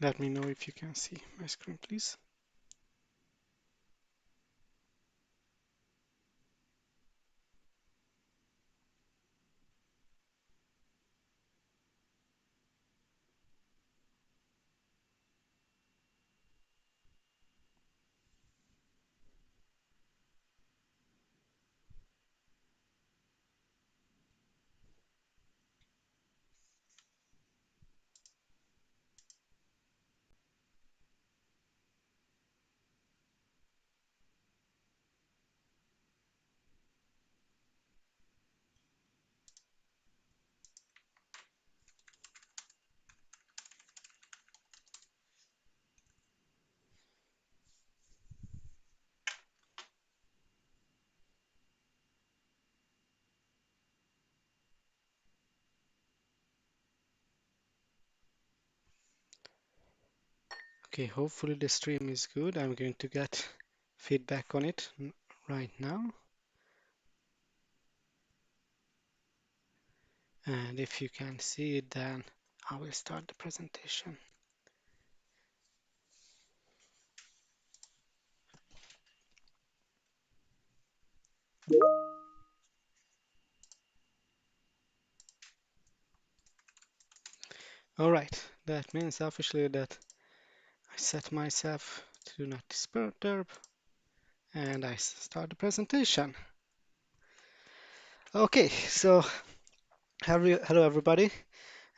Let me know if you can see my screen, please. Okay, hopefully the stream is good. I'm going to get feedback on it right now. And if you can see it, then I will start the presentation. All right, that means officially that I set myself to do not disturb and I start the presentation. Okay, so hello everybody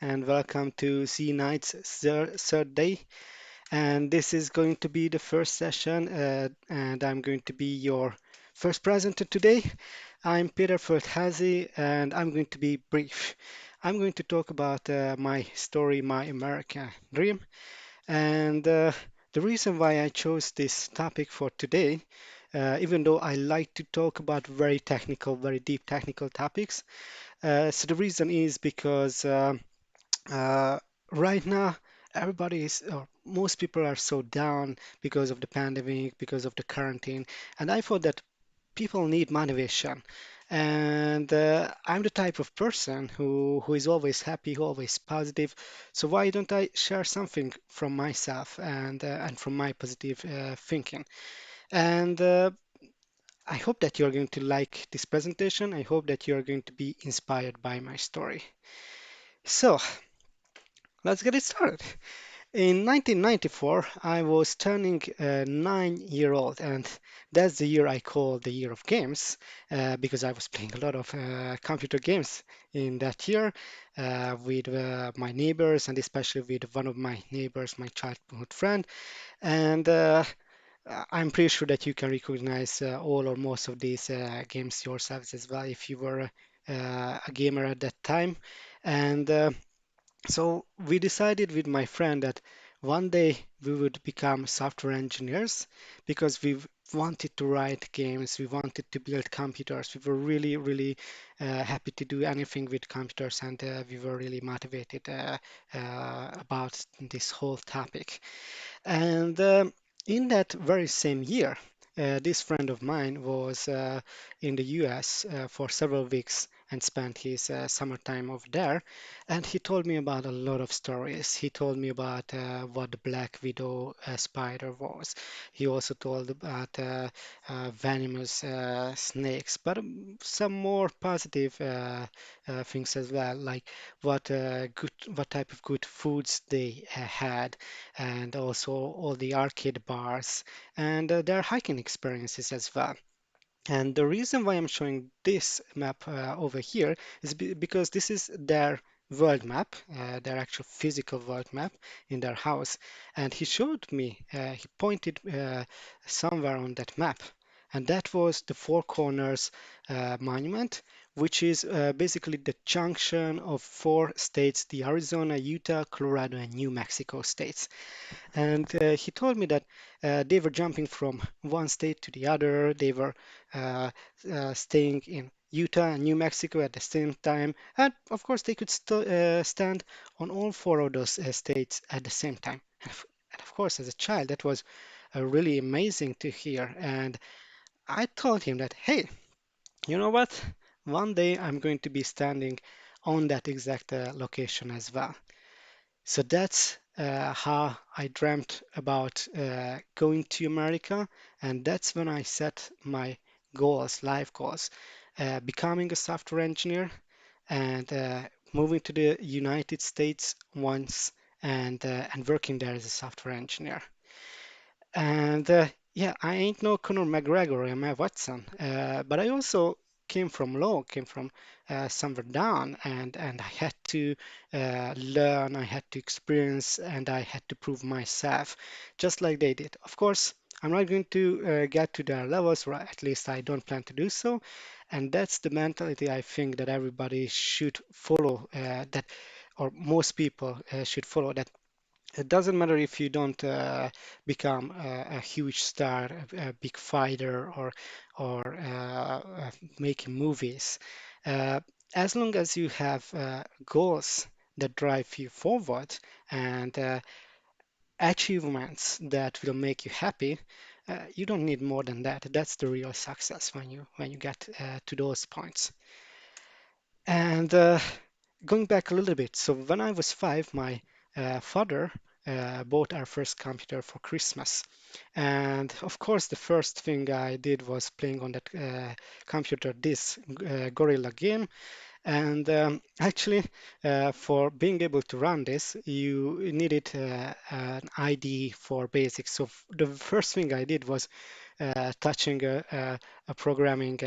and welcome to Z Night's third day. And this is going to be the first session, and I'm going to be your first presenter today. I'm Peter Foldhazi, and I'm going to be brief. I'm going to talk about my story, my American dream, and the reason why I chose this topic for today, even though I like to talk about very technical, very deep technical topics. So the reason is because uh, right now, everybody is, or most people are so down because of the pandemic, because of the quarantine, and I thought that people need motivation. And I'm the type of person who is always happy, who always positive. So why don't I share something from myself and from my positive thinking? And I hope that you're going to like this presentation. I hope that you're going to be inspired by my story. So let's get it started. In 1994, I was turning 9 year old, and that's the year I call the year of games because I was playing a lot of computer games in that year with my neighbors, and especially with one of my neighbors, my childhood friend. And I'm pretty sure that you can recognize all or most of these games yourselves as well if you were a gamer at that time. And so we decided with my friend that one day we would become software engineers because we wanted to write games, we wanted to build computers. We were really, really happy to do anything with computers, and we were really motivated about this whole topic. And in that very same year, this friend of mine was in the US for several weeks and spent his summertime over there. And he told me about a lot of stories. He told me about what the Black Widow spider was. He also told about venomous snakes, but some more positive things as well, like what type of good foods they had, and also all the arcade bars and their hiking experiences as well. And the reason why I'm showing this map over here is because this is their world map, their actual physical world map in their house. And he showed me, he pointed somewhere on that map. And that was the Four Corners Monument, which is basically the junction of four states, the Arizona, Utah, Colorado, and New Mexico states. And he told me that they were jumping from one state to the other. They were uh, staying in Utah and New Mexico at the same time. And of course, they could stand on all four of those states at the same time. And of course, as a child, that was really amazing to hear. And I told him that, hey, you know what? One day I'm going to be standing on that exact location as well. So that's how I dreamt about going to America, and that's when I set my goals, life goals, becoming a software engineer and moving to the United States once and working there as a software engineer. And yeah, I ain't no Conor McGregor or Emma Watson, but I also came from low, came from somewhere down, and I had to learn, I had to experience, and I had to prove myself, just like they did. Of course, I'm not going to get to their levels, or at least I don't plan to do so. And that's the mentality I think that everybody should follow, that or most people should follow. That it doesn't matter if you don't become a huge star, a big fighter, or making movies. Uh, as long as you have goals that drive you forward and achievements that will make you happy, you don't need more than that. That's the real success when you get to those points. And going back a little bit, so when I was 5, my father bought our first computer for Christmas. And of course, the first thing I did was playing on that computer this Gorilla game. And actually, for being able to run this, you needed an ID for basics. So the first thing I did was touching a programming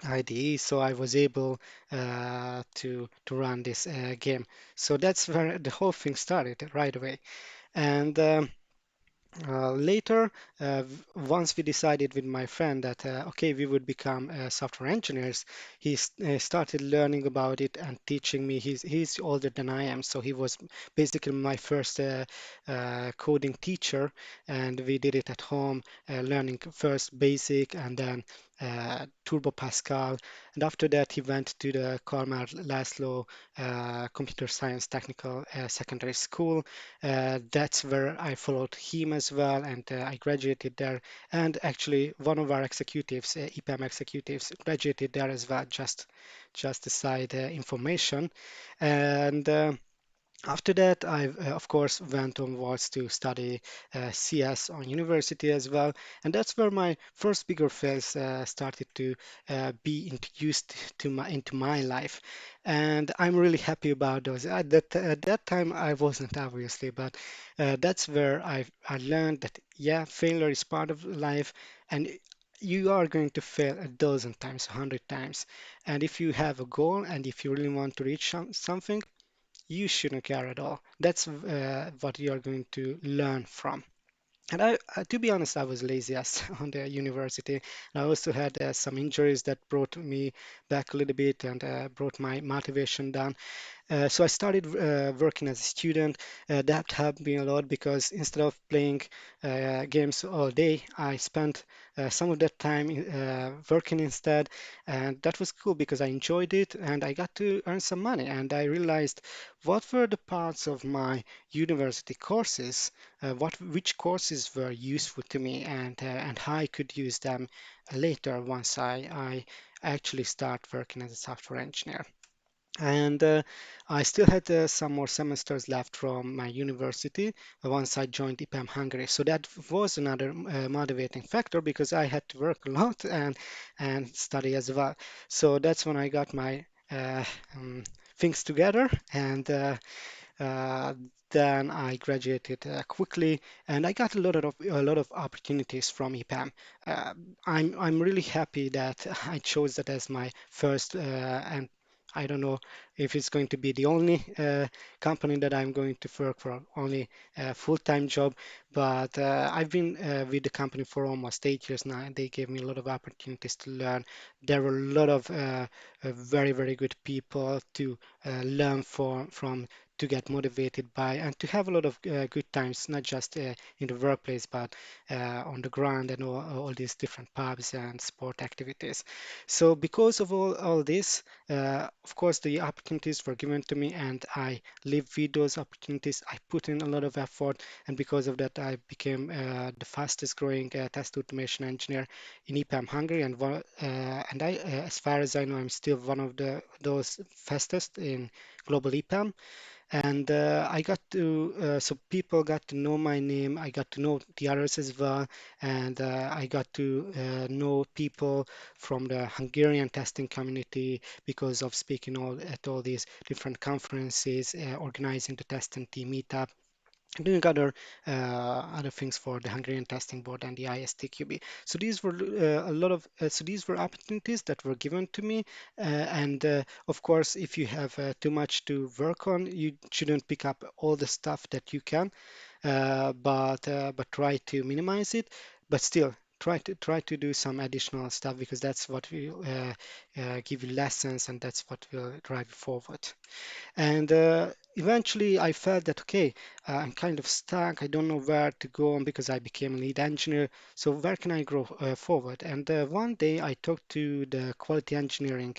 IDE, so I was able to run this game. So that's where the whole thing started right away. And later, once we decided with my friend that okay, we would become software engineers, he started learning about it and teaching me. He's older than I am, so he was basically my first coding teacher, and we did it at home, learning first basic and then Turbo Pascal. And after that, he went to the Kalmar Laszlo Computer Science Technical Secondary School. That's where I followed him as well, and I graduated there. And actually, one of our executives, epam executives, graduated there as well. Just a side information. And after that, I, of course, went onwards to study CS on university as well, and that's where my first bigger phase started to be introduced to my into my life, and I'm really happy about those. At that time, I wasn't obviously, but that's where I learned that yeah, failure is part of life, and you are going to fail a dozen times, 100 times, and if you have a goal and if you really want to reach something you shouldn't care at all. That's what you're going to learn from. And to be honest, I was lazy as on the university. I also had some injuries that brought me back a little bit and brought my motivation down. So I started working as a student. That helped me a lot because instead of playing games all day, I spent some of that time working instead. And that was cool because I enjoyed it and I got to earn some money. And I realized what were the parts of my university courses, which courses were useful to me and how I could use them later once I actually start working as a software engineer. And I still had some more semesters left from my university once I joined epam Hungary. So that was another motivating factor because I had to work a lot and study as well. So that's when I got my um, things together and uh, then I graduated quickly, and I got a lot of opportunities from EPAM. Uh, I'm really happy that I chose that as my first, and I don't know if it's going to be the only company that I'm going to work for, only a full-time job, but I've been with the company for almost 8 years now, and they gave me a lot of opportunities to learn. There were a lot of very, very good people to learn from to get motivated by and to have a lot of good times, not just in the workplace, but on the ground and all these different pubs and sport activities. So because of all this, of course, the opportunities were given to me and I lived with those opportunities. I put in a lot of effort, and because of that, I became the fastest growing test automation engineer in EPAM Hungary. And as far as I know, I'm still one of those fastest in global EPAM. And I got to so people got to know my name. I got to know the others as well, and I got to know people from the Hungarian testing community because of speaking at all these different conferences, organizing the testing team meetup, doing other things for the Hungarian Testing Board and the ISTQB. So these were a lot of so these were opportunities that were given to me. And of course, if you have too much to work on, you shouldn't pick up all the stuff that you can, but try to minimize it. But still, try to do some additional stuff because that's what will give you lessons and that's what will drive you forward. And eventually I felt that, okay, I'm kind of stuck. I don't know where to go on because I became a lead engineer. So where can I grow forward? And one day I talked to the quality engineering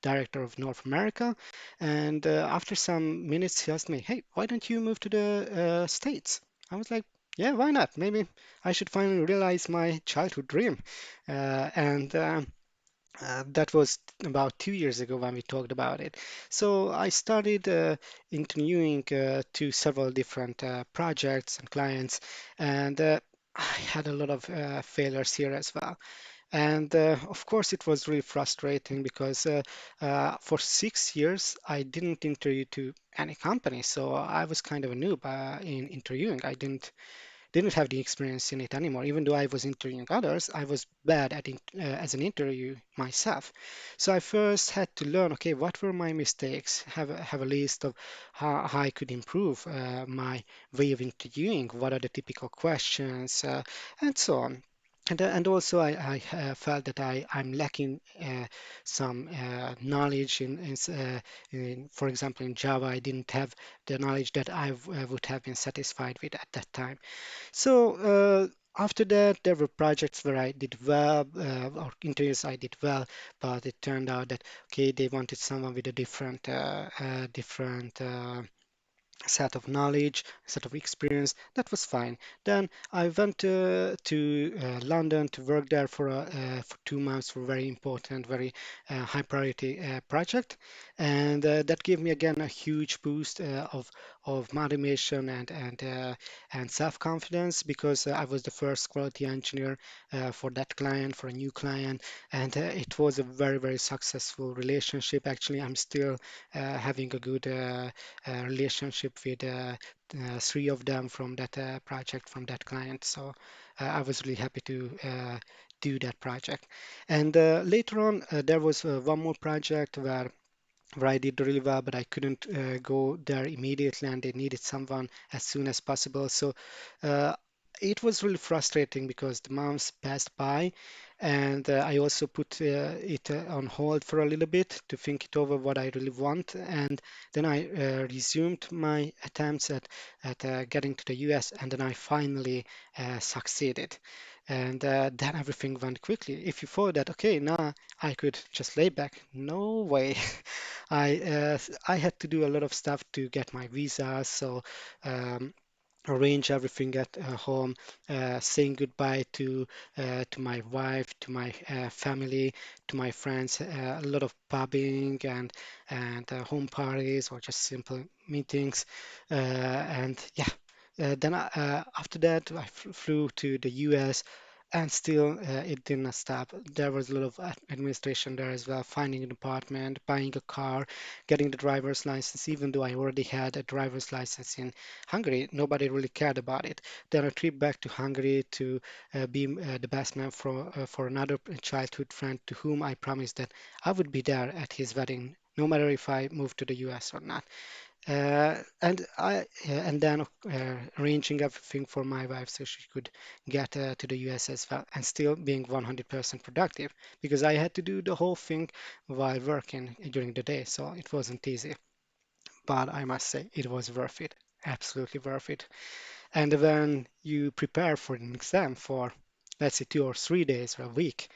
director of North America. And after some minutes, he asked me, hey, why don't you move to the States? I was like, yeah, why not? Maybe I should finally realize my childhood dream. And that was about 2 years ago when we talked about it. So I started interviewing to several different projects and clients, and I had a lot of failures here as well. And of course, it was really frustrating because for 6 years I didn't interview to any company, so I was kind of a noob in interviewing. I didn't have the experience in it anymore. Even though I was interviewing others, I was bad at as an interview myself. So I first had to learn, okay, what were my mistakes? Have a list of how I could improve my way of interviewing. What are the typical questions, and so on. And also, I felt that I'm lacking some knowledge for example, in Java. I didn't have the knowledge that would have been satisfied with at that time. So after that, there were projects where I did well, or interviews I did well, but it turned out that okay, they wanted someone with a different set of knowledge, set of experience. That was fine. Then I went to London to work there for 2 months for a very important, very high priority project, and that gave me again a huge boost of motivation and self confidence because I was the first quality engineer for that client, for a new client, and it was a very successful relationship. Actually, I'm still having a good relationship with three of them from that project, from that client. So I was really happy to do that project. And later on, there was one more project where I did really well, but I couldn't go there immediately, and they needed someone as soon as possible. So uh, it was really frustrating because the months passed by, and I also put it on hold for a little bit to think it over what I really want, and then I resumed my attempts at getting to the US, and then I finally succeeded. And then everything went quickly. If you thought that, okay, now I could just lay back, no way. I had to do a lot of stuff to get my visa, so um, arrange everything at home, saying goodbye to my wife, to my family, to my friends, a lot of pubbing and home parties or just simple meetings, and yeah. After that, I flew to the US, and still it didn't stop. There was a lot of administration there as well, finding an apartment, buying a car, getting the driver's license. Even though I already had a driver's license in Hungary, nobody really cared about it. Then a trip back to Hungary to be the best man for another childhood friend to whom I promised that I would be there at his wedding, no matter if I moved to the US or not. And then arranging everything for my wife so she could get to the US as well, and still being 100% productive because I had to do the whole thing while working during the day, so it wasn't easy. But I must say it was worth it, absolutely worth it. And when you prepare for an exam for, let's say, 2 or 3 days or a week,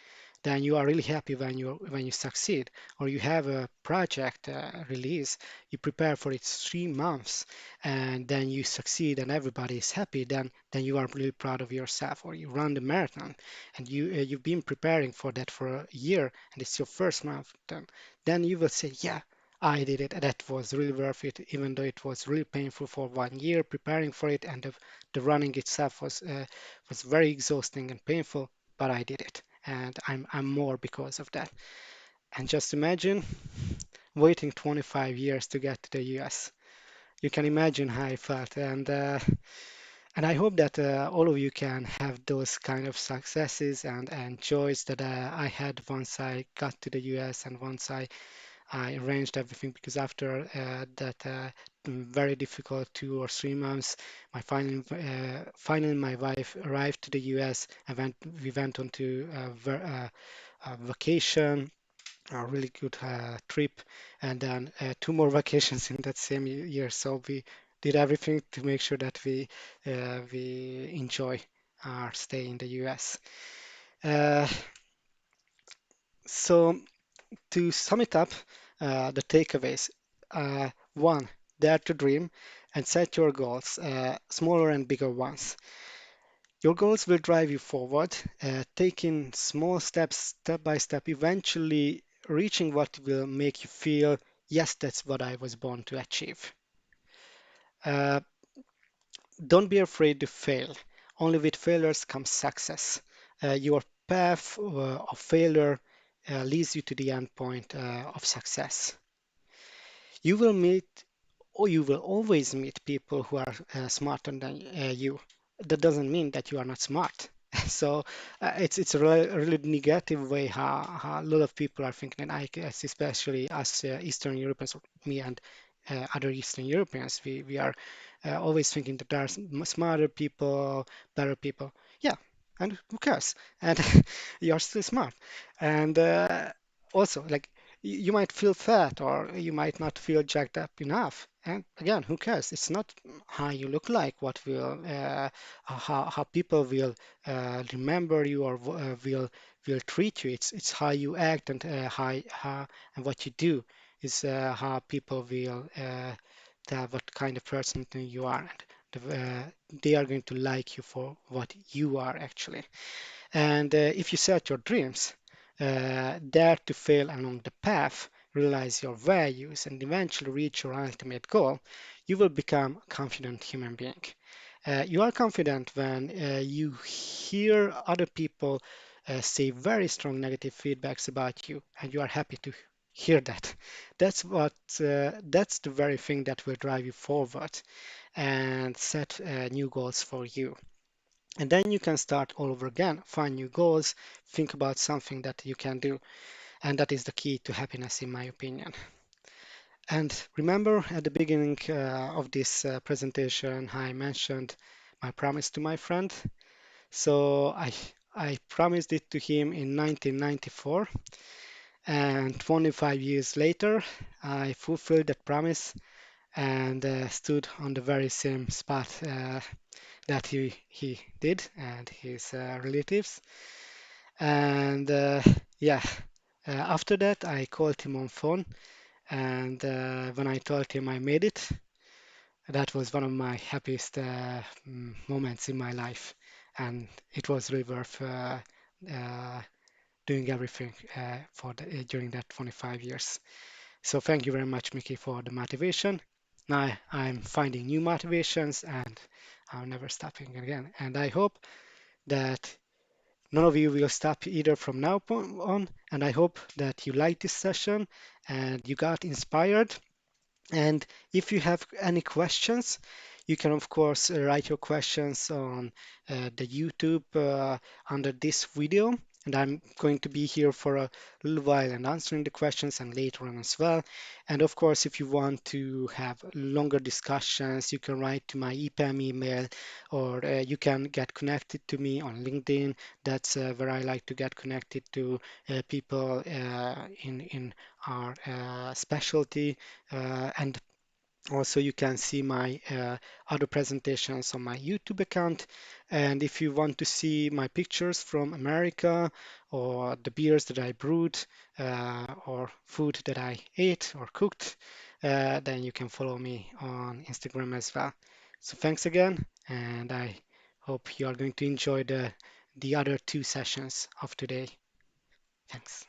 then you are really happy when you succeed, or you have a project release, you prepare for it 3 months, and then you succeed, and everybody is happy. Then you are really proud of yourself. Or you run the marathon, and you've been preparing for that for a year, and it's your first marathon. Then you will say, yeah. I did it, and that was really worth it, even though it was really painful for 1 year preparing for it, and the running itself was very exhausting and painful. But I did it, and I'm more because of that. And just imagine waiting 25 years to get to the US. You can imagine how I felt, and I hope that all of you can have those kind of successes and joys that I had once I got to the US and once I arranged everything. Because after that very difficult 2 or 3 months, finally my wife arrived to the US and we went on to a vacation, a really good trip, and then 2 more vacations in that same year. So we did everything to make sure that we enjoy our stay in the US. Uh, so to sum it up, the takeaways: one, dare to dream and set your goals, smaller and bigger ones. Your goals will drive you forward, taking small steps, step by step, eventually reaching what will make you feel, yes, that's what I was born to achieve. Uh, don't be afraid to fail. Only with failures comes success. Your path of failure leads you to the end point of success. You will meet, or you will always meet people who are smarter than you. That doesn't mean that you are not smart. So it's a really negative way how a lot of people are thinking, and I guess especially us Eastern Europeans, or me and other Eastern Europeans, we are always thinking that there are smarter people, better people. Yeah, and who cares? And you are still smart. And also, like you might feel fat or you might not feel jacked up enough. And again, who cares? It's not how you look like, what will how people will remember you or will treat you. It's how you act and how and what you do is how people will tell what kind of person you are. And they are going to like you for what you are actually. And if you set your dreams, dare to fail along the path, realize your values, and eventually reach your ultimate goal, you will become a confident human being. You are confident when you hear other people say very strong negative feedbacks about you, and you are happy to hear that. That's the very thing that will drive you forward and set new goals for you. And then you can start all over again, find new goals, think about something that you can do. And that is the key to happiness, in my opinion. And remember at the beginning of this presentation, I mentioned my promise to my friend. So I promised it to him in 1994, and 25 years later, I fulfilled that promise and stood on the very same spot that he did and his relatives. And yeah, after that, I called him on phone, and when I told him I made it, that was one of my happiest moments in my life, and it was really worth uh, doing everything during that 25 years. So thank you very much, Mickey, for the motivation. Now I'm finding new motivations, and I'm never stopping again. And I hope that none of you will stop either from now on. And I hope that you liked this session and you got inspired. And if you have any questions, you can, of course, write your questions on the YouTube under this video. And I'm going to be here for a little while and answering the questions and later on as well. And of course, if you want to have longer discussions, you can write to my epam email or you can get connected to me on LinkedIn. That's where I like to get connected to people in our specialty. And also, you can see my other presentations on my YouTube account. And if you want to see my pictures from America or the beers that I brewed or food that I ate or cooked, then you can follow me on Instagram as well. So thanks again, and I hope you are going to enjoy the other 2 sessions of today. Thanks.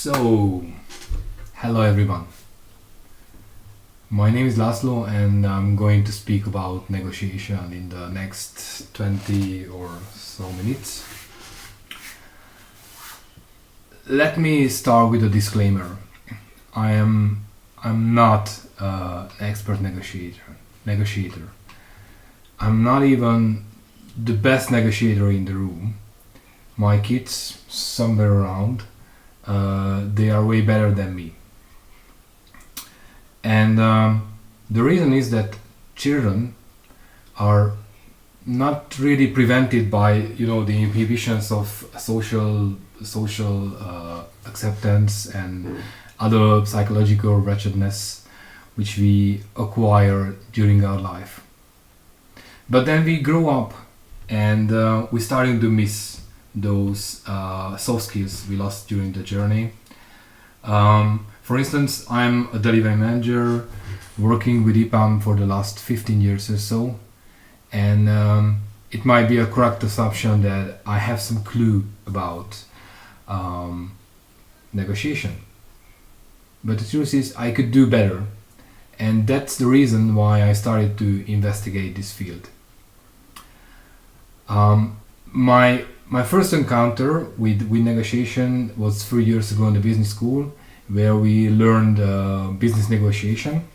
So, hello everyone. My name is Laszlo and I'm going to speak about negotiation in the next 20 or so minutes. Let me start with a disclaimer. I'm not an expert negotiator. I'm not even the best negotiator in the room. My kids, somewhere around, they are way better than me. And the reason is that children are not really prevented by the inhibitions of social acceptance and other psychological wretchedness which we acquire during our life. But then we grow up and we're starting to miss those soft skills we lost during the journey. For instance, I'm a delivery manager working with epam for the last 15 years or so, and it might be a correct assumption that I have some clue about negotiation. But the truth is, I could do better, and that's the reason why I started to investigate this field. My first encounter with negotiation was 3 years ago in the business school, where we learned business negotiation.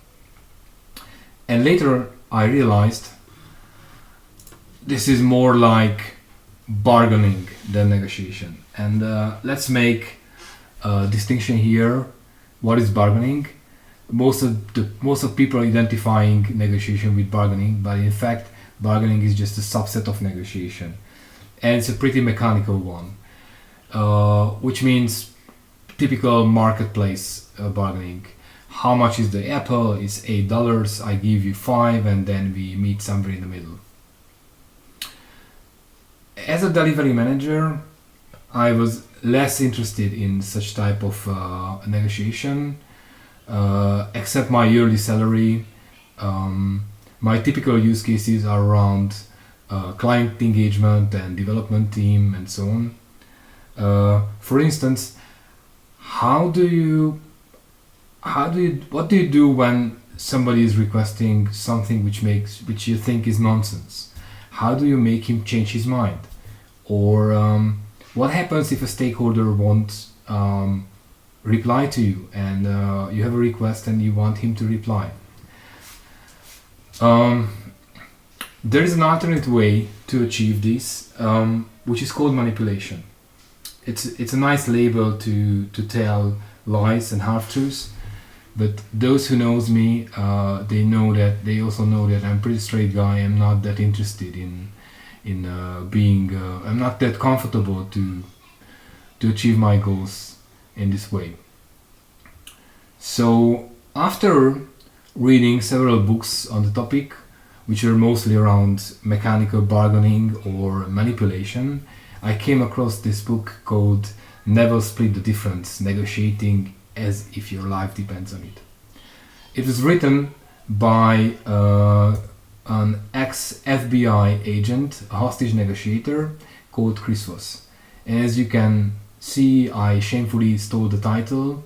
And later I realized this is more like bargaining than negotiation. And let's make a distinction here. What is bargaining? Most of people are identifying negotiation with bargaining, but in fact bargaining is just a subset of negotiation, and it's a pretty mechanical one, which means typical marketplace bargaining. How much is the apple? It's $8. I give you 5, and then we meet somewhere in the middle. As a delivery manager, I was less interested in such type of negotiation, except my yearly salary. My typical use cases are around client engagement and development team and so on. For instance, what do you do when somebody is requesting something which you think is nonsense? How do you make him change his mind? Or what happens if a stakeholder won't reply to you, and you have a request and you want him to reply? There is an alternate way to achieve this, which is called manipulation. It's a nice label to tell lies and half truths, but those who knows me, they also know that I'm a pretty straight guy. I'm not that interested in being. I'm not that comfortable to achieve my goals in this way. So after reading several books on the topic, which are mostly around mechanical bargaining or manipulation, I came across this book called Never Split the Difference, Negotiating as If Your Life Depends on It. It was written by an ex-FBI agent, a hostage negotiator called Chris Voss. And as you can see, I shamefully stole the title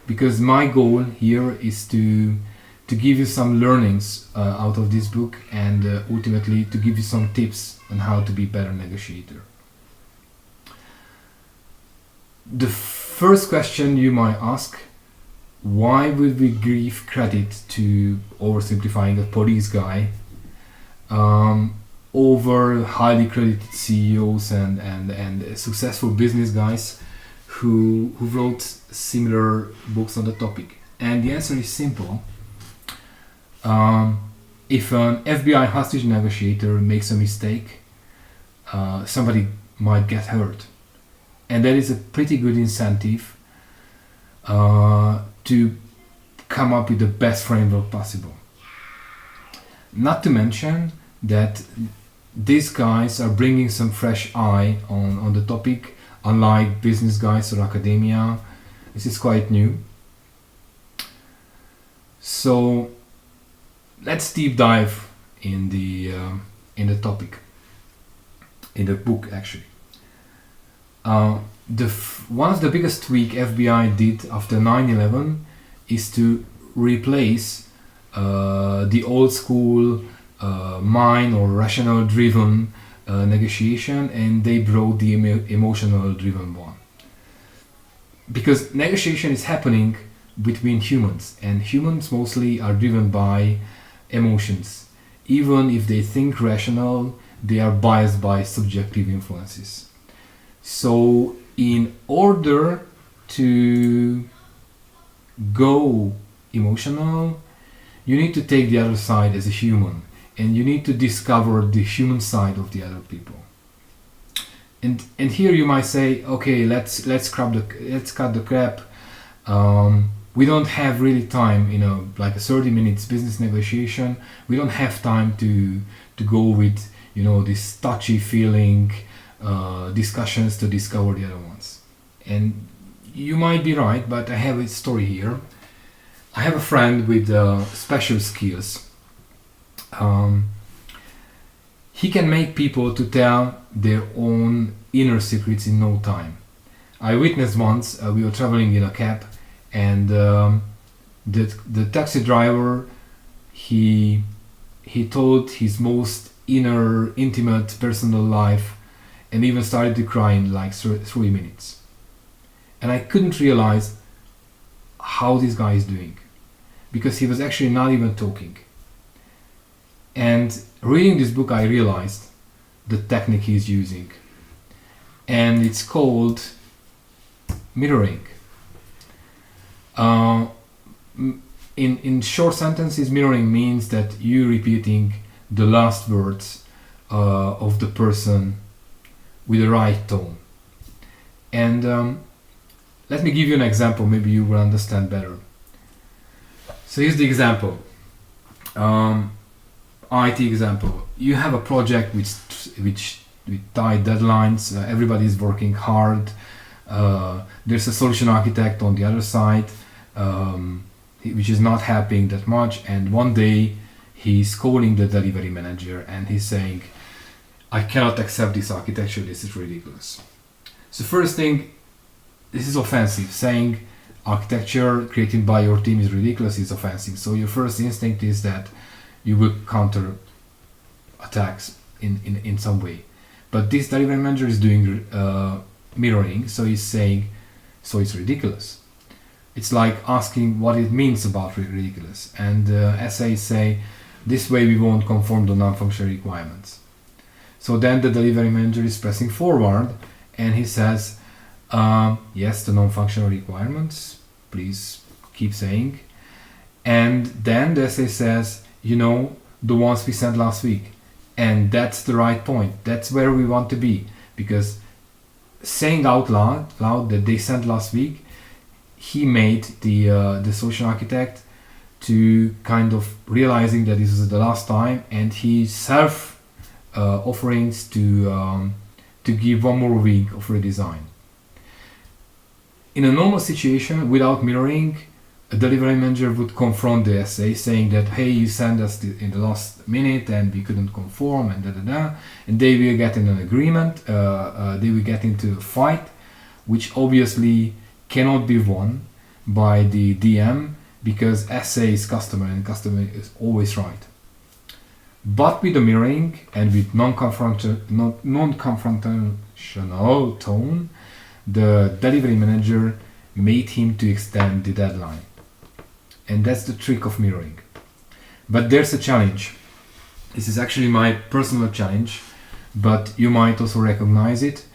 because my goal here is to give you some learnings out of this book, and ultimately to give you some tips on how to be better negotiator. The first question you might ask: why would we give credit to, oversimplifying, a police guy over highly credited CEOs and successful business guys who wrote similar books on the topic? And the answer is simple. If an FBI hostage negotiator makes a mistake, somebody might get hurt. And that is a pretty good incentive to come up with the best framework possible. Not to mention that these guys are bringing some fresh eye on the topic, unlike business guys or academia. This is quite new. So let's deep dive in the topic, in the book actually. Uh, One of the biggest tweak FBI did after 9/11 is to replace the old school mind or rational driven negotiation, and they brought the emotional driven one. Because negotiation is happening between humans, and humans mostly are driven by emotions. Even if they think rational, they are biased by subjective influences. So, in order to go emotional, you need to take the other side as a human, and you need to discover the human side of the other people. And here you might say, okay, let's cut the crap. We don't have really time, like a 30 minutes business negotiation. We don't have time to go with this touchy feeling discussions to discover the other ones. And you might be right, but I have a story here. I have a friend with special skills. He can make people to tell their own inner secrets in no time. I witnessed once, we were traveling in a cab, and the taxi driver, he told his most inner, intimate, personal life, and even started to cry in like 3 minutes. And I couldn't realize how this guy is doing, because he was actually not even talking. And reading this book, I realized the technique he's using, and it's called mirroring. Uh, in short sentences, mirroring means that you repeating the last words of the person with the right tone. And let me give you an example, maybe you will understand better. So here's the example. IT example. You have a project which with tight deadlines. Everybody is working hard. There's a solution architect on the other side, which is not helping that much. And one day he's calling the delivery manager and he's saying, "I cannot accept this architecture. This is ridiculous." So first thing, this is offensive. Saying architecture created by your team is ridiculous is offensive. So your first instinct is that you will counter attacks in some way. But this delivery manager is doing mirroring, so he's saying, so it's ridiculous. It's like asking what it means about ridiculous. And essays say, this way we won't conform to non-functional requirements. So then the delivery manager is pressing forward and he says, yes, the non-functional requirements, please keep saying. And then the essay says, the ones we sent last week. And that's the right point. That's where we want to be. Because saying out loud that they sent last week, he made the solution architect to kind of realizing that this is the last time, and he self offerings to give one more week of redesign. In a normal situation, without mirroring, a delivery manager would confront the SA saying that, hey, you sent us in the last minute and we couldn't conform and da. And they will get in an agreement, they will get into a fight, which obviously cannot be won by the DM because SA is customer and customer is always right. But with the mirroring and with non-confrontational tone, the delivery manager made him to extend the deadline. And that's the trick of mirroring. But there's a challenge. This is actually my personal challenge, but you might also recognize it.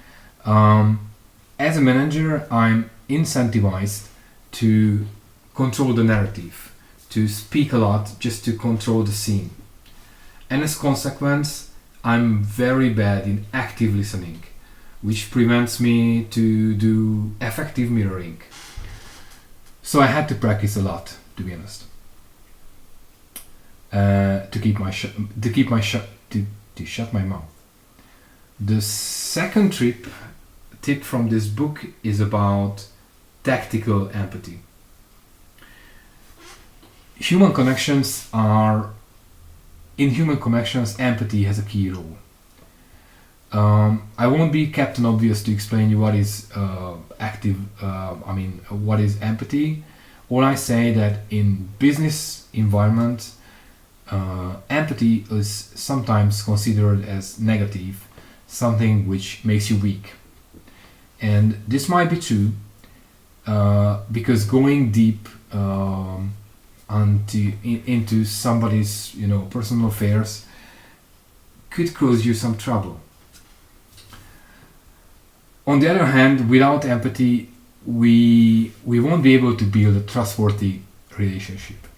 As a manager, I'm incentivized to control the narrative, to speak a lot just to control the scene. And as a consequence, I'm very bad in active listening, which prevents me to do effective mirroring. So I had to practice a lot, to be honest, to shut my mouth. The second tip from this book is about tactical empathy. In human connections, empathy has a key role. I won't be Captain Obvious to explain you what is what is empathy. All I say that in business environment, empathy is sometimes considered as negative, something which makes you weak. And this might be true because going deep into somebody's personal affairs could cause you some trouble. On the other hand, without empathy, we won't be able to build a trustworthy relationship.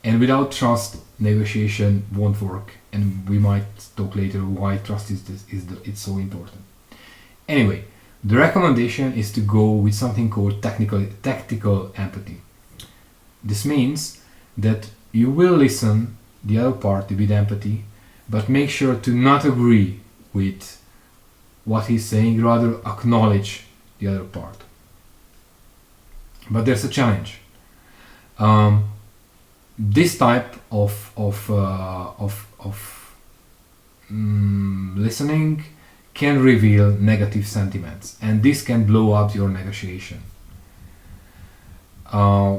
And without trust, negotiation won't work. And we might talk later why trust it's so important. Anyway, the recommendation is to go with something called tactical empathy. This means that you will listen the other party with empathy, but make sure to not agree with what he's saying, rather acknowledge the other part. But there's a challenge. This type of listening can reveal negative sentiments, and this can blow up your negotiation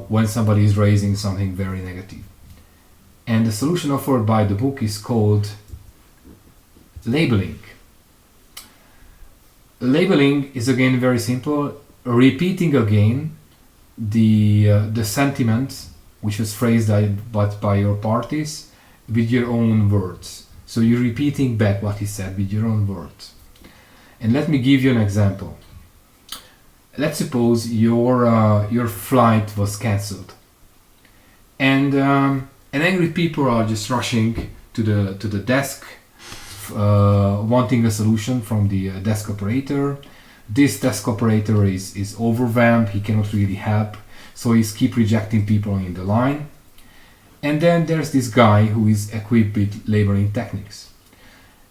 when somebody is raising something very negative. And the solution offered by the book is called labeling. Labeling is again very simple, repeating again the sentiment which was phrased by your parties with your own words. So you're repeating back what he said with your own words. And let me give you an example. Let's suppose your flight was cancelled, and angry people are just rushing to the desk, wanting a solution from the desk operator. This desk operator is overwhelmed. He cannot really help, so he's keep rejecting people in the line. And then there's this guy who is equipped with labeling techniques.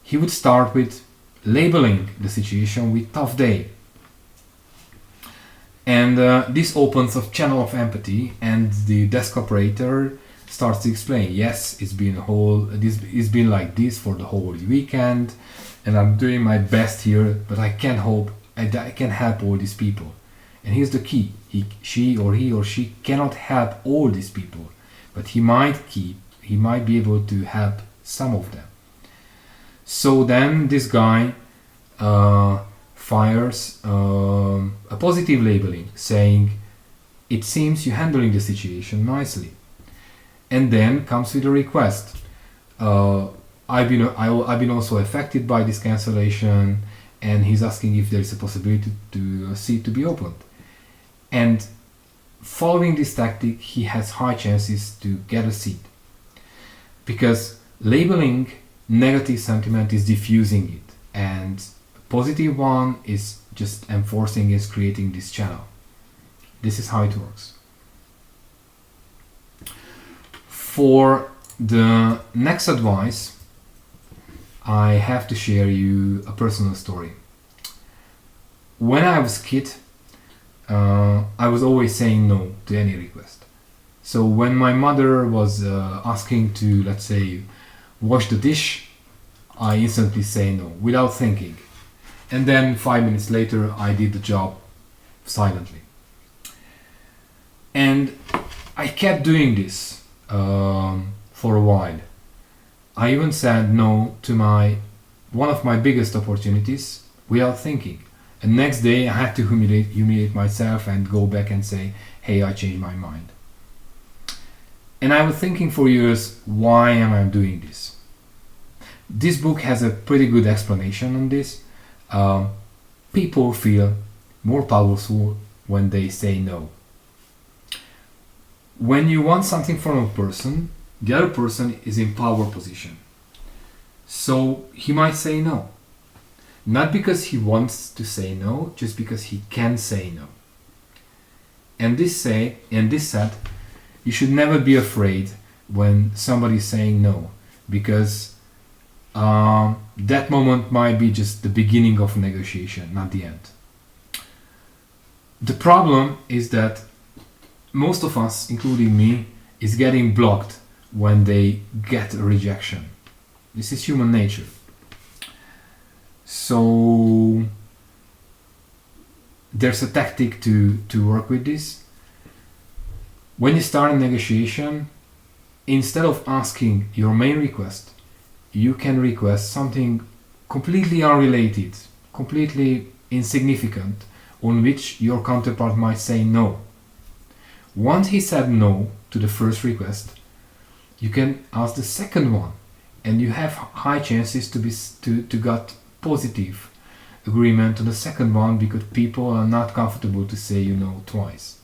He would start with labeling the situation with tough day. And this opens a channel of empathy, and the desk operator starts to explain, yes, it's been like this for the whole weekend, and I'm doing my best here, but I can't help all these people. And here's the key: he or she cannot help all these people, but he might be able to help some of them. So then this guy fires a positive labeling, saying, it seems you're handling the situation nicely. And then comes with a request. I've been also affected by this cancellation, and he's asking if there is a possibility to seat to be opened. And following this tactic, he has high chances to get a seat, because labeling negative sentiment is diffusing it, and positive one is just enforcing, is creating this channel. This is how it works. For the next advice, I have to share you a personal story. When I was a kid, I was always saying no to any request. So when my mother was asking to, let's say, wash the dish, I instantly say no without thinking. And then 5 minutes later, I did the job silently. And I kept doing this for a while. I even said no to one of my biggest opportunities without thinking. And next day I had to humiliate myself and go back and say, hey, I changed my mind. And I was thinking for years, why am I doing this? This book has a pretty good explanation on this. People feel more powerful when they say no. When you want something from a person, the other person is in power position. So he might say no. Not because he wants to say no, just because he can say no. And this said, you should never be afraid when somebody is saying no, because that moment might be just the beginning of negotiation, not the end. The problem is that most of us, including me, is getting blocked when they get a rejection. This is human nature. So there's a tactic to work with this. When you start a negotiation, instead of asking your main request, you can request something completely unrelated, completely insignificant, on which your counterpart might say no. Once he said no to the first request, you can ask the second one, and you have high chances to get positive agreement on the second one, because people are not comfortable to say no twice.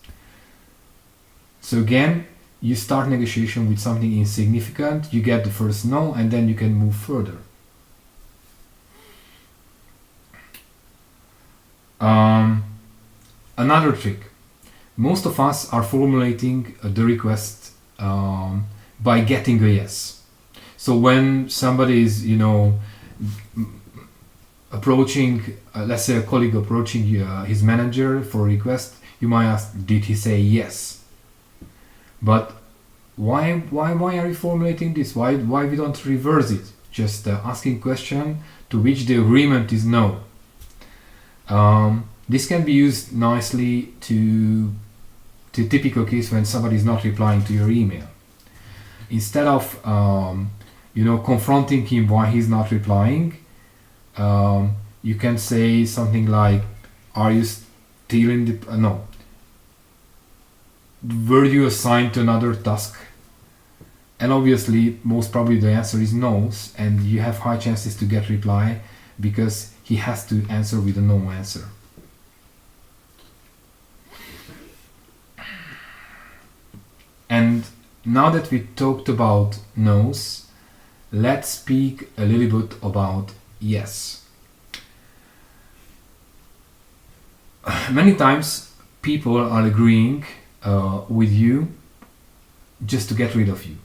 So again, you start negotiation with something insignificant, you get the first no, and then you can move further. Um, Another trick. Most of us are formulating the request by getting a yes. So when somebody is, approaching, let's say a colleague approaching his manager for a request, you might ask, did he say yes? But why are we formulating this? Why we don't reverse it? Just asking question to which the agreement is no. This can be used nicely to typical case when somebody is not replying to your email. Instead of confronting him why he's not replying, you can say something like, "Are you still in the no? Were you assigned to another task?" And obviously, most probably the answer is no, and you have high chances to get reply because he has to answer with a no answer. And now that we talked about no's, let's speak a little bit about yes. Many times people are agreeing with you just to get rid of you.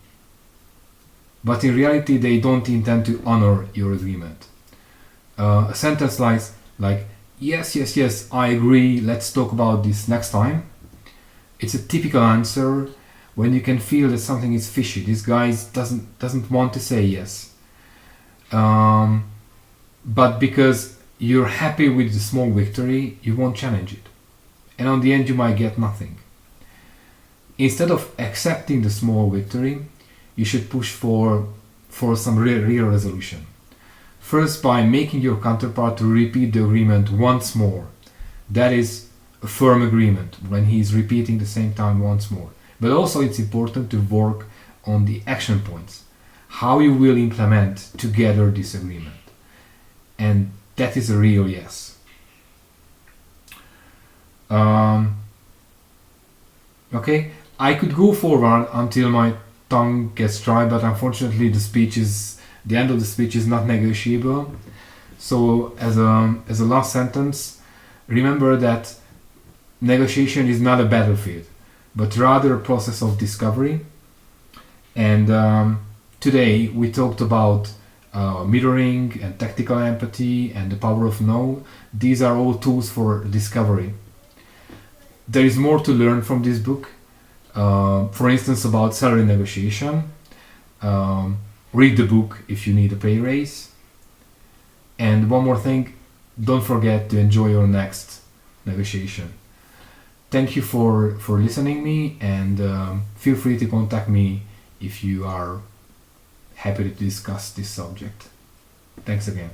But in reality, they don't intend to honor your agreement. A sentence like yes, yes, yes, I agree, let's talk about this next time. It's a typical answer when you can feel that something is fishy. This guy doesn't want to say yes. But because you're happy with the small victory, you won't challenge it. And on the end, you might get nothing. Instead of accepting the small victory, you should push for some real resolution. First, by making your counterpart to repeat the agreement once more. That is a firm agreement when he is repeating the same time once more. But also it's important to work on the action points. How you will implement together this agreement. And that is a real yes. Okay, I could go forward until my tongue gets dry, but unfortunately the end of the speech is not negotiable. So as a last sentence, remember that negotiation is not a battlefield, but rather a process of discovery. And today we talked about mirroring and tactical empathy and the power of no. These are all tools for discovery. There is more to learn from this book. For instance, about salary negotiation. Read the book if you need a pay raise. And one more thing, don't forget to enjoy your next negotiation. Thank you for listening me, and feel free to contact me if you are happy to discuss this subject. Thanks again.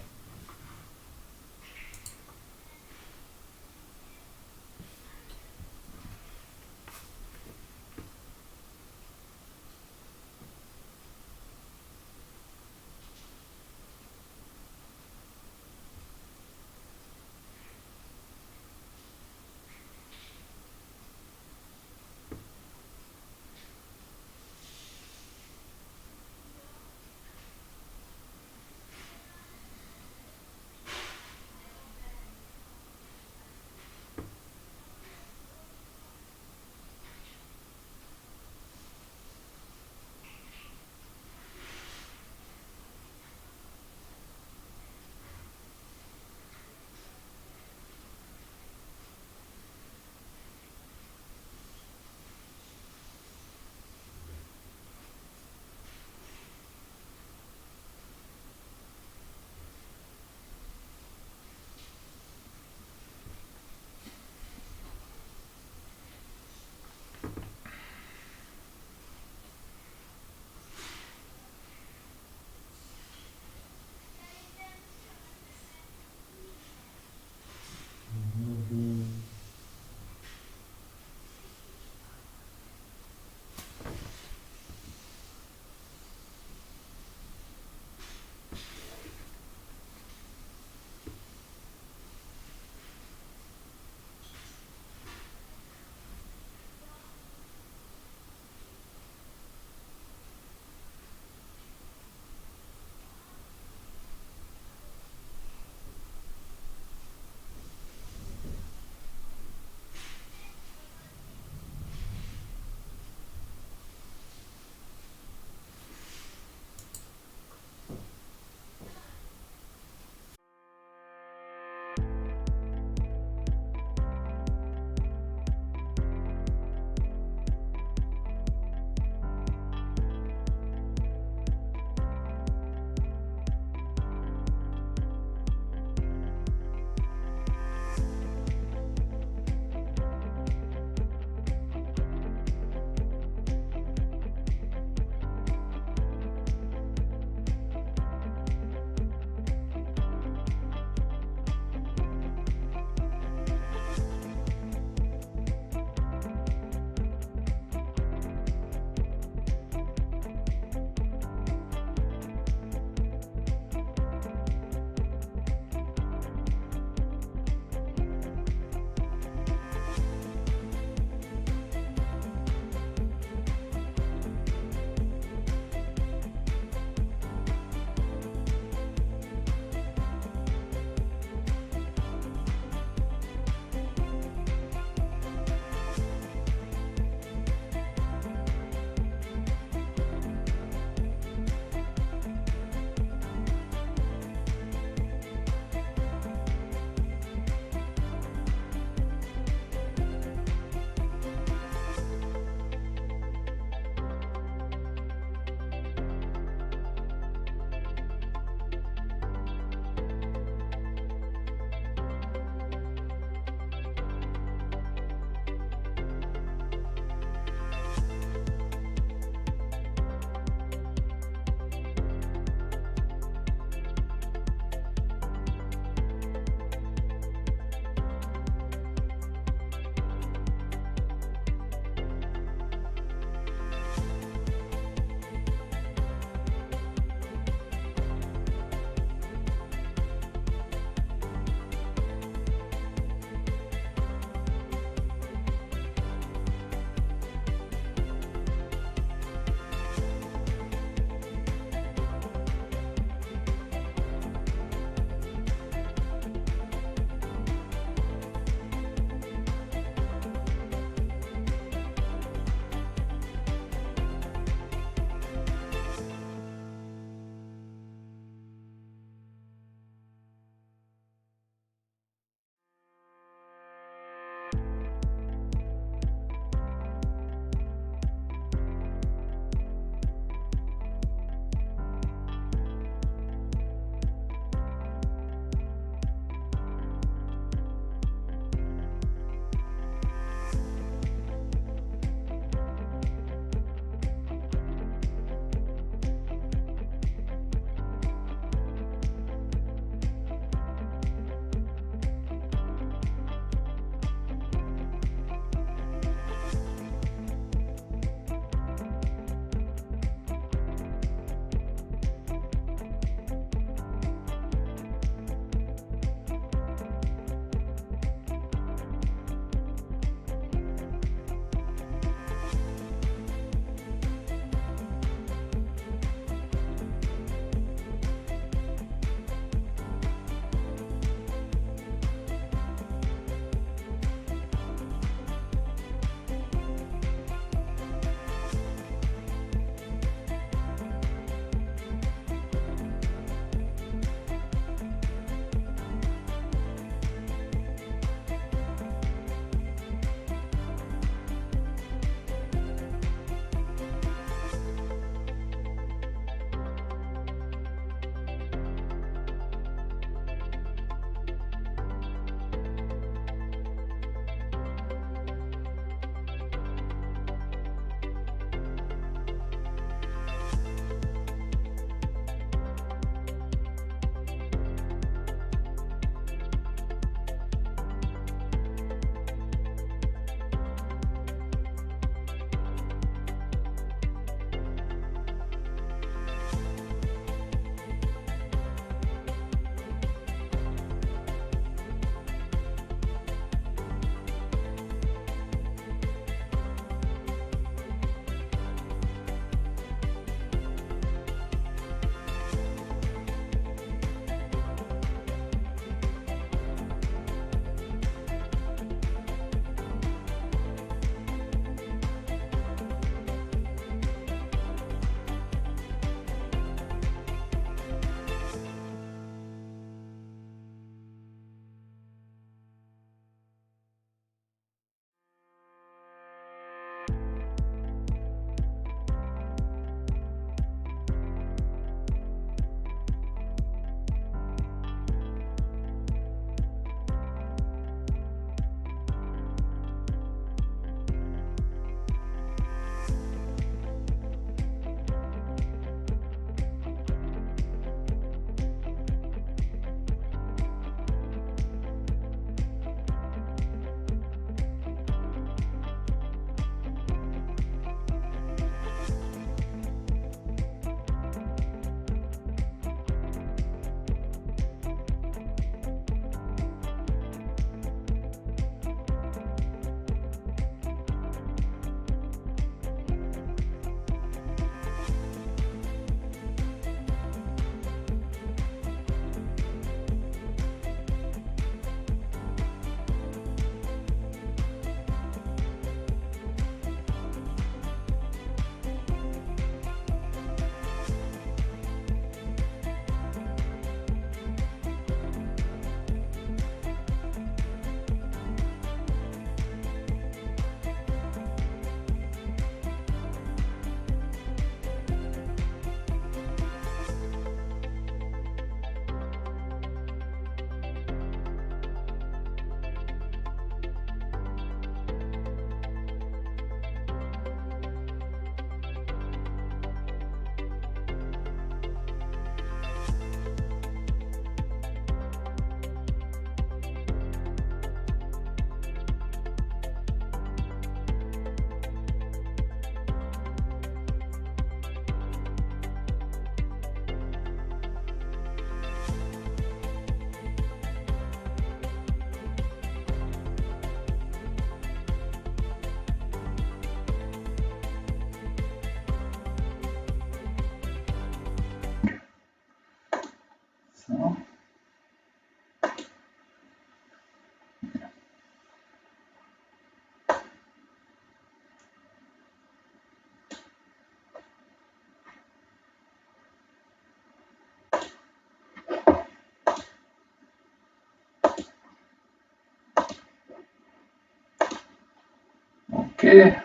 Okay,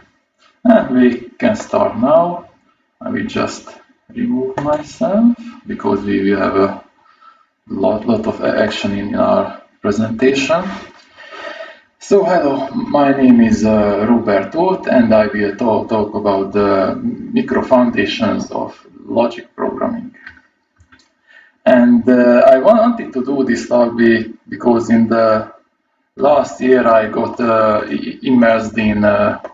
we can start now. I will just remove myself because we will have a lot of action in our presentation. So hello, my name is Robert Toth and I will talk about the micro foundations of logic programming. And I wanted to do this talk because in the last year I got immersed in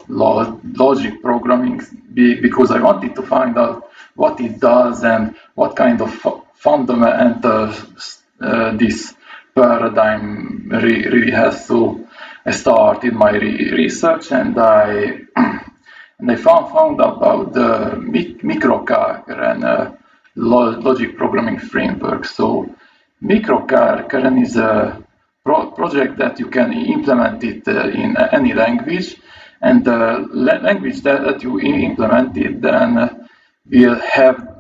logic programming because I wanted to find out what it does and what kind of fundamentals this paradigm really has. So I started my research and I found about the microkern logic programming framework. So microkern is a project that you can implement it in any language, and the language that you implement it then will have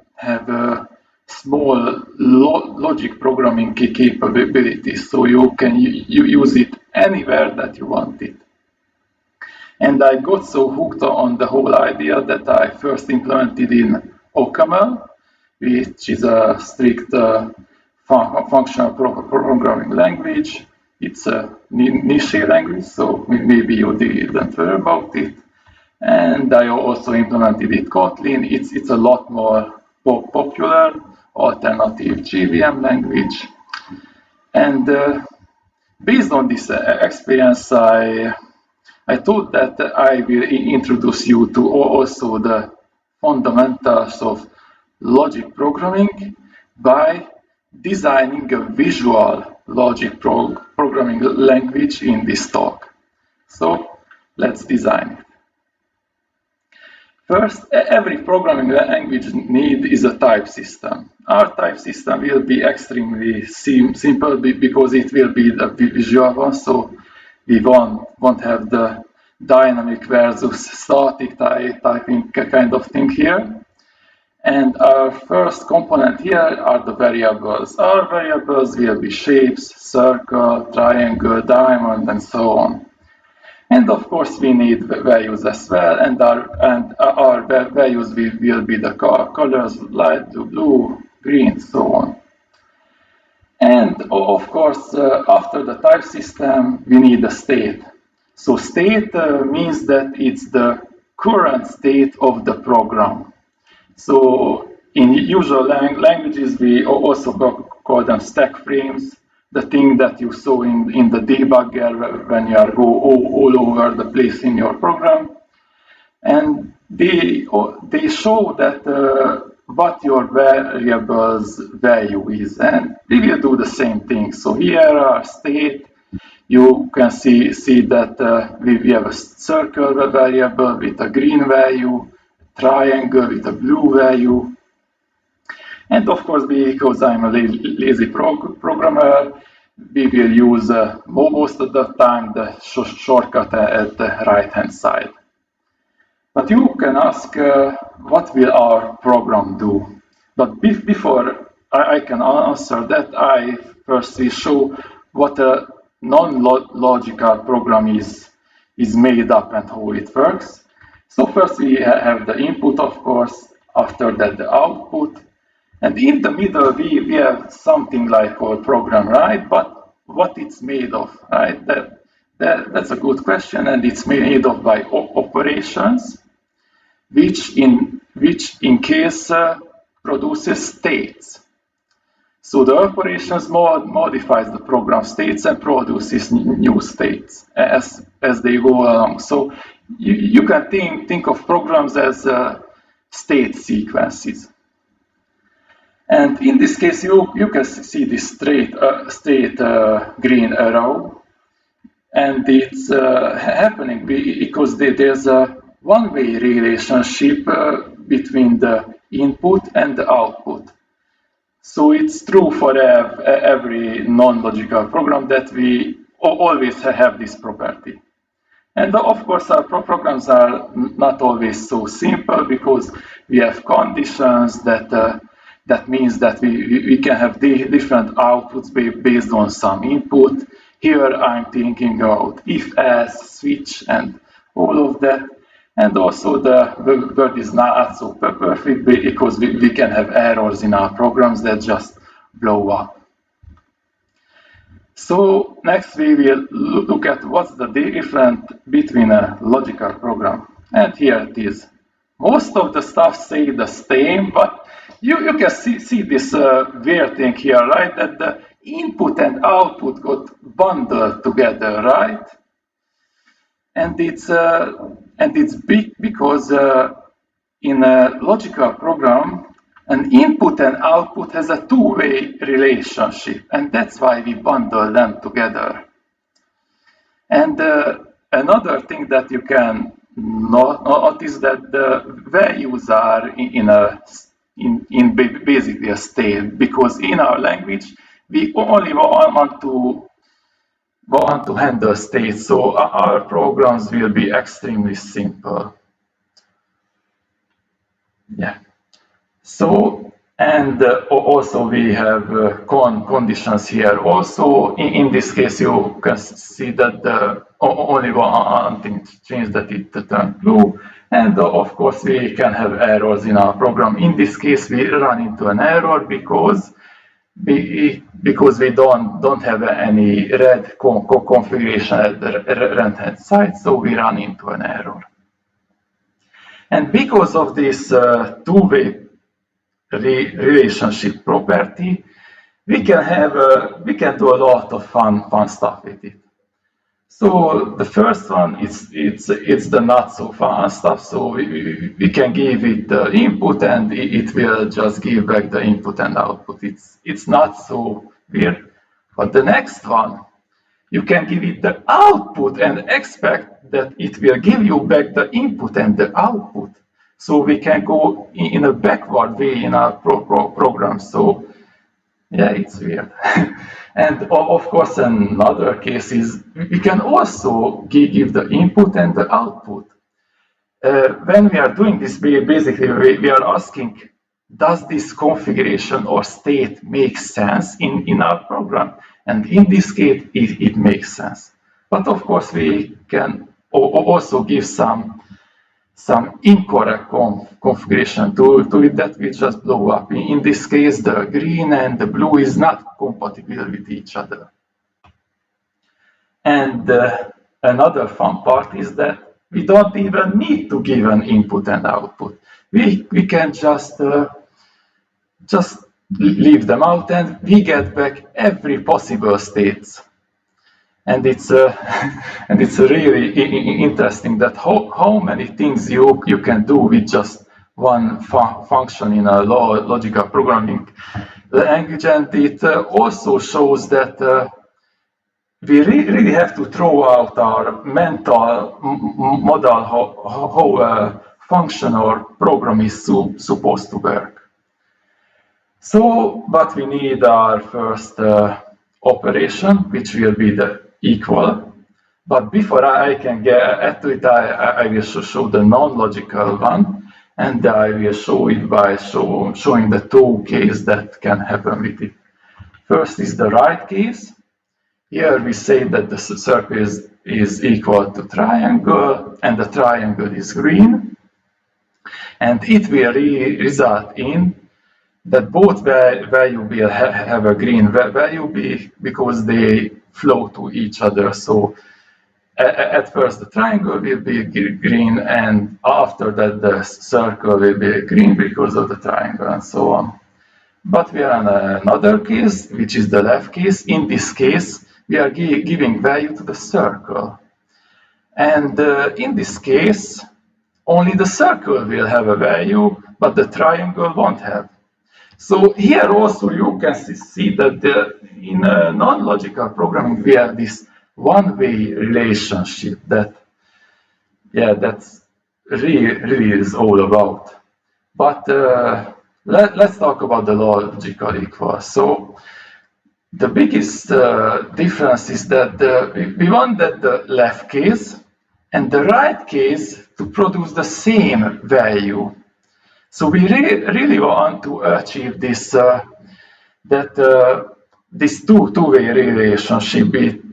a small logic programming capabilities, so you can use it anywhere that you want it. And I got so hooked on the whole idea that I first implemented in OCaml, which is a strict functional programming language. It's a niche language, so maybe you didn't hear about it. And I also implemented it Kotlin. It's a lot more popular alternative JVM language. And based on this experience, I thought that I will introduce you to also the fundamentals of logic programming by designing a visual logic programming language in this talk. So let's design it. First, every programming language need is a type system. Our type system will be extremely simple because it will be the visual one, so we won't have the dynamic versus static typing kind of thing here. And our first component here are the variables. Our variables will be shapes, circle, triangle, diamond, and so on. And of course, we need values as well, and our values will be the colors, light blue, green, so on. And of course, after the type system, we need a state. So state means that it's the current state of the program. So in usual languages, we also call them stack frames, the thing that you saw in the debugger when you are all over the place in your program. And they show that what your variable's value is, and we will do the same thing. So here our state, you can see that we have a circle variable with a green value, triangle with a blue value, and of course, because I'm a lazy programmer, we will use most of the time the shortcut at the right hand side. But you can ask, what will our program do? But before I can answer that, I first will show what a non-logical program is made up and how it works. So first we have the input, of course, after that the output, and in the middle we have something like our program, right? But what it's made of, right? That's a good question, and it's made of by operations, which in case produces states. So the operations modifies the program states and produces new states as they go along. So you can think of programs as state sequences. And in this case, you can see this straight green arrow, and it's happening because there's a one-way relationship between the input and the output. So it's true for every non-logical program that we always have this property. And of course, our programs are not always so simple because we have conditions that means that we can have different outputs based on some input. Here I'm thinking about if-else, switch, and all of that. And also the word is not so perfect because we can have errors in our programs that just blow up. So next we will look at what's the difference between a logical program. And here it is. Most of the stuff say the same, but you can see this weird thing here, right? That the input and output got bundled together, right? And it's big because in a logical program, an input and output has a two-way relationship, and that's why we bundle them together. And another thing that you can notice that the values are in basically a state, because in our language we only want to handle states, so our programs will be extremely simple. Yeah. So, and also we have conditions here. Also, in this case, you can see that the only one thing changed, that it turned blue. And of course, we can have errors in our program. In this case, we run into an error because we don't have any red configuration at the right-hand side, so we run into an error. And because of this two-way relationship property, we can do a lot of fun stuff with it. So the first one it's the not so fun stuff. So we can give it the input and it will just give back the input and output. It's not so weird. But the next one, you can give it the output and expect that it will give you back the input and the output. So we can go in a backward way in our program. So yeah, it's weird. And of course, another case is we can also give the input and the output. When we are doing this, basically we are asking, does this configuration or state make sense in our program? And in this case, it makes sense. But of course, we can also give some incorrect configuration to it that will just blow up. In this case, the green and the blue is not compatible with each other. And another fun part is that we don't even need to give an input and output. We can just leave them out and we get back every possible states. And it's really interesting that how many things you can do with just one function in a logical programming language. And it also shows that we really have to throw out our mental model how a function or program is supposed to work. So, but we need our first operation, which will be the equal. But before I can get to it, I will show the non-logical one, and I will show it by showing the two cases that can happen with it. First is the right case. Here we say that the circle is equal to triangle, and the triangle is green, and it will result in that both value will have a green value because they flow to each other. So at first the triangle will be green, and after that the circle will be green because of the triangle, and so on. But we are in another case, which is the left case. In this case, we are giving value to the circle. And in this case, only the circle will have a value, but the triangle won't have. So here also you can see that in non-logical programming we have this one-way relationship that's really is all about. But let's talk about the logical equal. So the biggest difference is that we want that the left case and the right case to produce the same value. So we really want to achieve this this two-way relationship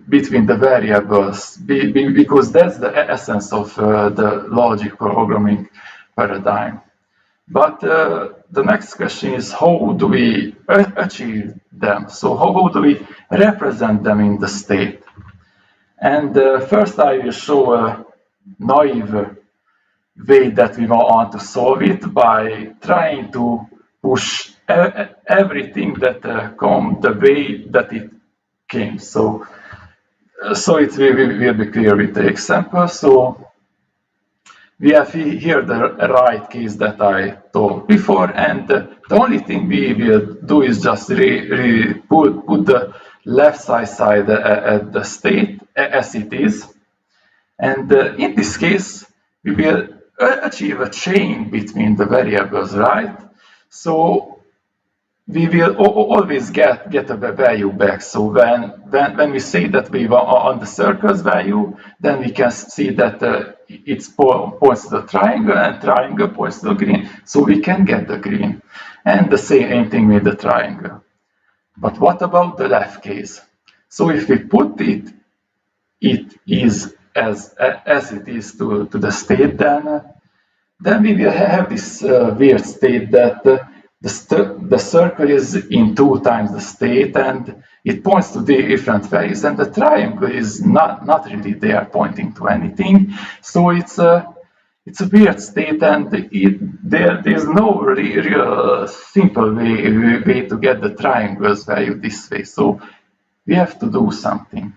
between the variables, because that's the essence of the logic programming paradigm. But the next question is, how do we achieve them? So how do we represent them in the state? And first I will show a naive way that we want to solve it by trying to push everything that come the way that it came. So it will be clear with the example. So we have here the right case that I told before, and the only thing we will do is just put the left side at the state as it is. And in this case, we will achieve a chain between the variables, right? So we will always get a value back. So when we say that we are on the circle's value, then we can see that it points to the triangle, and triangle points to the green. So we can get the green. And the same thing with the triangle. But what about the left case? So if we put it is as it is to the state, then we will have this weird state that the circle is in 2 times the state, and it points to the different values, and the triangle is not really there pointing to anything. So it's a weird state, and there's no real simple way to get the triangle's value this way. So we have to do something.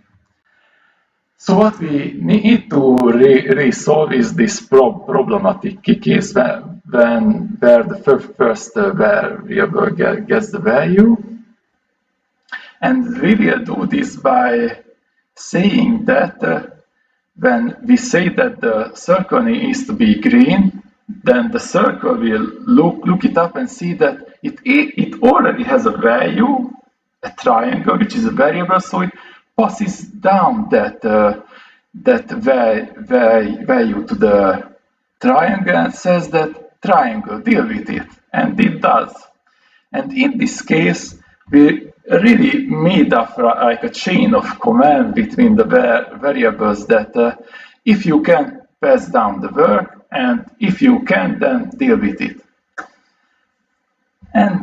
So what we need to resolve is this problematic case where the first variable gets the value. And we will do this by saying that when we say that the circle needs to be green, then the circle will look it up and see that it already has a value, a triangle, which is a variable, so it passes down that value to the triangle and says that triangle, deal with it, and it does. And in this case, we really made up like a chain of command between the variables that if you can, pass down the work, and if you can, then deal with it. And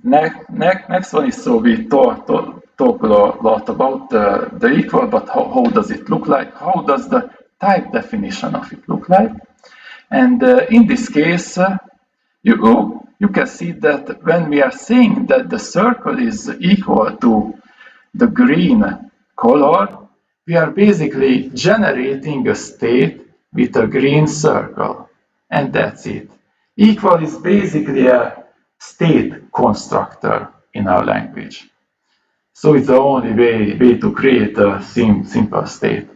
next one is, so we talk a lot about the equal, but how does it look like? How does the type definition of it look like? And in this case, you can see that when we are saying that the circle is equal to the green color, we are basically generating a state with a green circle, and that's it. Equal is basically a state constructor in our language. So it's the only way to create a simple state.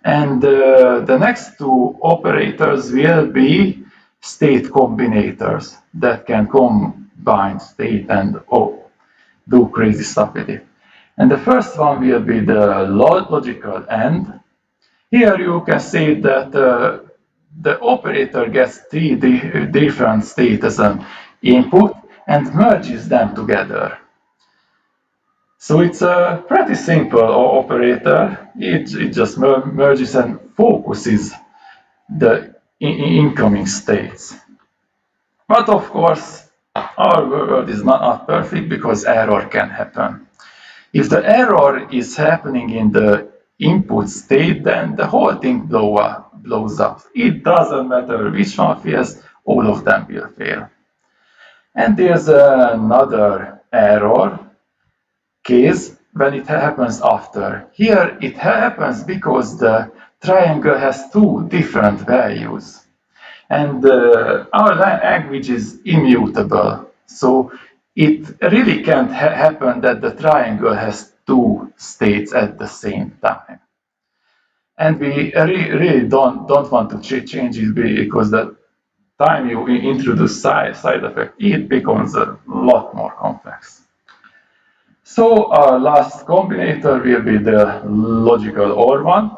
And the next 2 operators will be state combinators that can combine state and do crazy stuff with it. And the first one will be the logical AND. Here you can say that the operator gets 3 different states as an input and merges them together. So it's a pretty simple operator. It just merges and focuses the incoming states. But of course, our world is not perfect because error can happen. If the error is happening in the input state, then the whole thing blows up. It doesn't matter which one fails, all of them will fail. And there's another error case when it happens after. Here it happens because the triangle has 2 different values. And our language is immutable. So it really can't happen that the triangle has 2 states at the same time. And we really don't want to change it because the time you introduce side effect, it becomes a lot more complex. So our last combinator will be the logical OR one.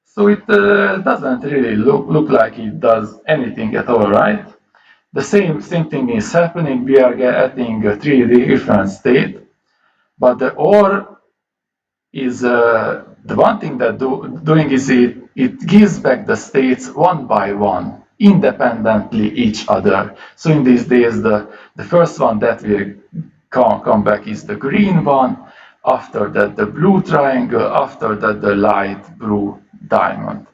So it doesn't really look like it does anything at all, right? The same thing is happening. We are getting 3 different states, but the OR is the one thing that doing is it gives back the states one by one, independently each other. So in these days, the first one that will come back is the green one, after that the blue triangle, after that the light blue diamond,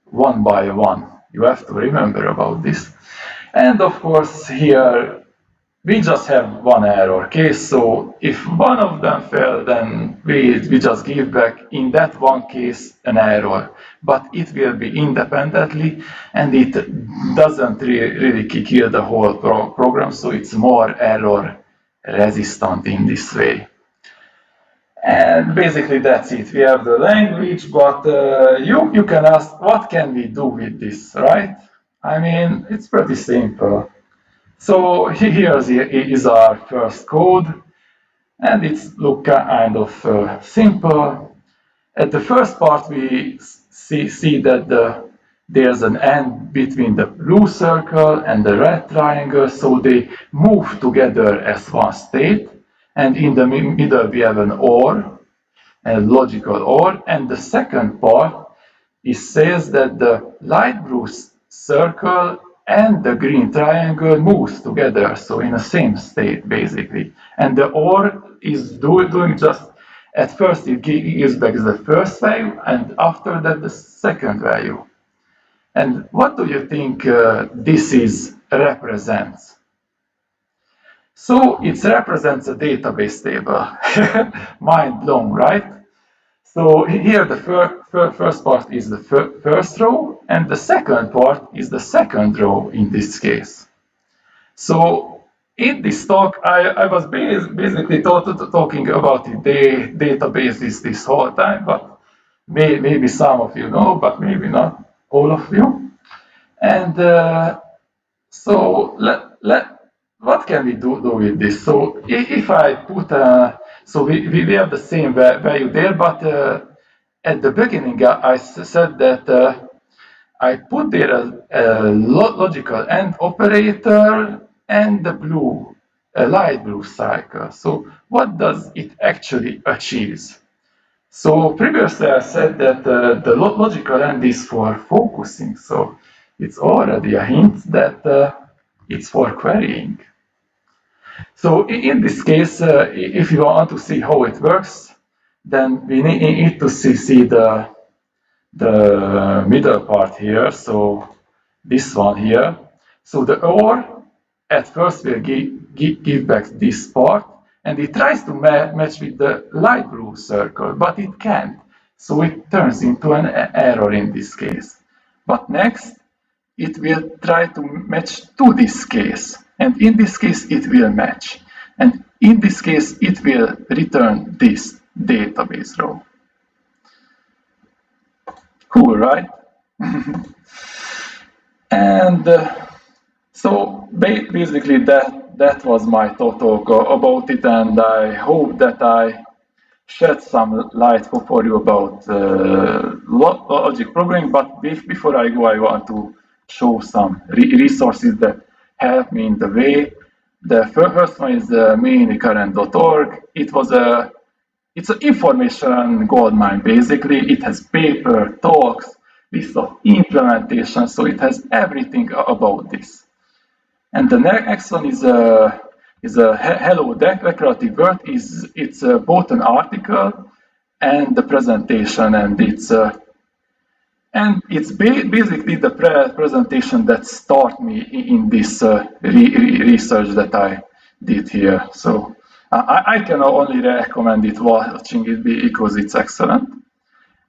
one by one. You have to remember about this. And of course here we just have one error case, so if one of them fail, then we just give back in that one case an error, but it will be independently and it doesn't really kill the whole program, so it's more error resistant in this way. And basically that's it. We have the language, but you can ask, what can we do with this, right? I mean, it's pretty simple. So here is our first code, and it's look kind of simple. At the first part, we see that there's an end between the blue circle and the red triangle, so they move together as one state. And in the middle, we have an OR, a logical OR. And the second part, it says that the light blue circle and the green triangle moves together, so in the same state basically. And the OR is doing just, at first it gives back the first value and after that the second value. And what do you think this is represents? So it represents a database table. Mind blown, right? So here the first part is the first row, and the second part is the second row in this case. So in this talk, I was basically talking about the databases this whole time, but maybe some of you know, but maybe not all of you. And so what can we do with this? So if I put so we have the same value there, but at the beginning I said that I put there a logical AND operator and the blue, a light blue cycle. So what does it actually achieve? So previously I said that the logical AND is for focusing, so it's already a hint that it's for querying. So in this case, if you want to see how it works, then we need to see the middle part here, so this one here. So the OR at first will give back this part, and it tries to match with the light blue circle, but it can't. So it turns into an error in this case. But next, it will try to match to this case, and in this case it will match, and in this case it will return this database row. Cool, right? And so basically that was my talk about it, and I hope that I shed some light for you about logic programming. But before I go, I want to show some resources that help me in the way. The first one is mainlycurrent.org. It's an information goldmine basically. It has paper, talks, list of implementation, so it has everything about this. And the next one is a Hello Decorative Word. It's both an article and the presentation, and it's basically the presentation that started me in this research that I did here. So I can only recommend it watching it because it's excellent.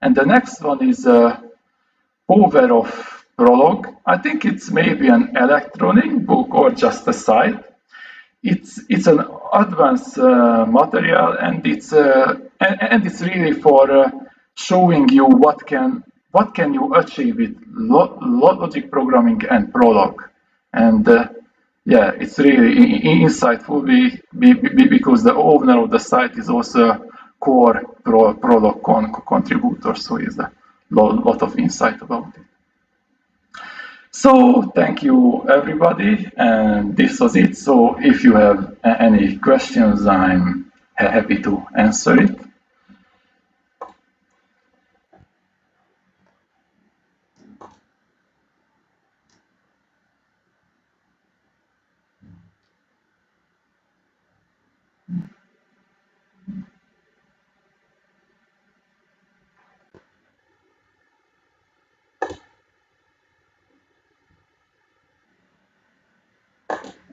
And the next one is Power of Prologue. I think it's maybe an electronic book or just a site. It's an advanced material, and it's really for showing you what can you achieve with logic programming and Prolog. And yeah, it's really insightful because the owner of the site is also a core Prolog contributor, so it's a lot of insight about it. So thank you everybody, and this was it. So if you have any questions, I'm happy to answer it.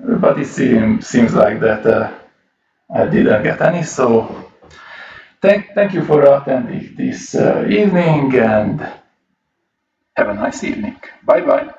but it seems like that I didn't get any. So thank you for attending this evening, and have a nice evening. Bye bye.